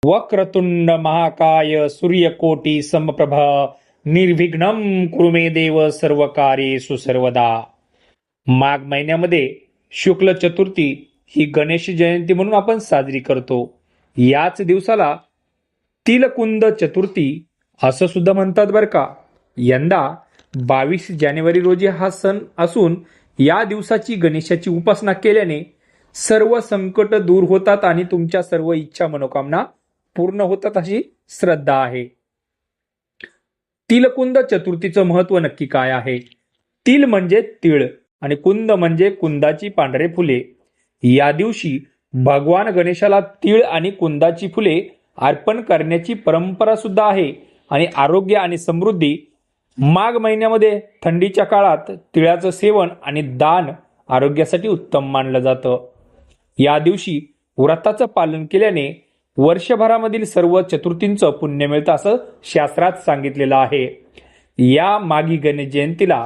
वक्रतुंड महाकाय सूर्यकोटी समप्रभ निर्विघ्नं कुरु मे देव सर्व कार्येषु सर्वदा। माघ महिन्यामध्ये शुक्ल चतुर्थी ही गणेश जयंती म्हणून आपण साजरी करतो। याच दिवसाला तिलकुंद चतुर्थी असं सुद्धा म्हणतात बरं का। यंदा 22 जानेवारी रोजी हा सण असून या दिवसाची गणेशाची उपासना केल्याने सर्व संकट दूर होतात आणि तुमच्या सर्व इच्छा मनोकामना पूर्ण होतात अशी श्रद्धा आहे। तिलकुंद चतुर्थीचं महत्व नक्की काय आहे? तिल म्हणजे तीळ आणि कुंद म्हणजे कुंदाची पांढरे फुले। या दिवशी भगवान गणेशाला तीळ आणि कुंदाची फुले अर्पण करण्याची परंपरा सुद्धा आहे आणि आरोग्य आणि समृद्धी माघ महिन्यामध्ये थंडीच्या काळात तिळाचं सेवन आणि दान आरोग्यासाठी उत्तम मानलं जातं। या दिवशी व्रताचं पालन केल्याने वर्षभरामधील सर्व चतुर्थींचं पुण्य मिळतं असं शास्त्रात सांगितलेलं आहे। या माघी गणेश जयंतीला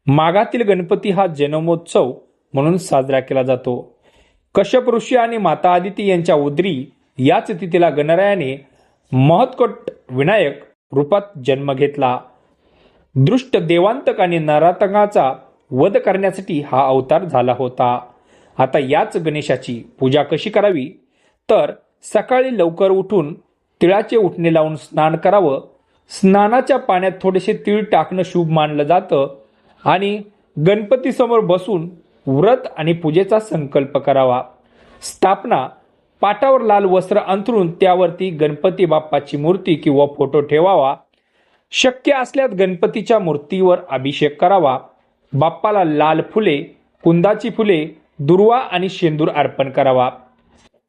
माघातील गणपती हा जन्मोत्सव म्हणून साजरा केला जातो। कश्यप ऋषी आणि माता आदिती यांच्या उदरी याच तिथीला गणरायाने महत्कट विनायक रूपात जन्म घेतला। दृष्ट देवांतक आणि नरातकाचा वध करण्यासाठी हा अवतार झाला होता। आता याच गणेशाची पूजा कशी करावी? तर सकाळी लवकर उठून तिळाचे उटणे लावून स्नान करावं। स्नानाच्या पाण्यात थोडेसे तीळ टाकणं शुभ मानलं जातं आणि गणपती समोर बसून व्रत आणि पूजेचा संकल्प करावा। स्थापना पाटावर लाल वस्त्र अंथरून त्यावरती गणपती बाप्पाची मूर्ती किंवा फोटो ठेवावा। शक्य असल्यास गणपतीच्या मूर्तीवर अभिषेक करावा। बाप्पाला लाल फुले, कुंदाची फुले, दुर्वा आणि शेंदूर अर्पण करावा।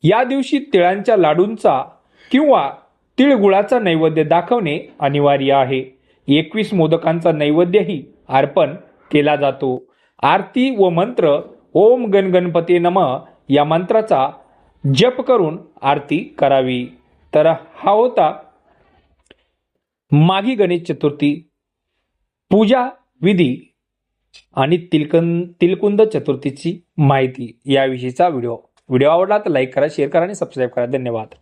या दिवशी तिळांच्या लाडूंचा किंवा तिळगुळाचा नैवेद्य दाखवणे अनिवार्य आहे। 21 मोदकांचा नैवेद्यही अर्पण केला जातो। आरती व मंत्र ओम गण गणपती नमः या मंत्राचा जप करून आरती करावी। तर हा होता माघी गणेश चतुर्थी पूजा विधी आणि तिलकुंद चतुर्थीची माहिती याविषयीचा व्हिडिओ आवडला तर लाईक करा, शेअर करा आणि सबस्क्राईब करा। धन्यवाद।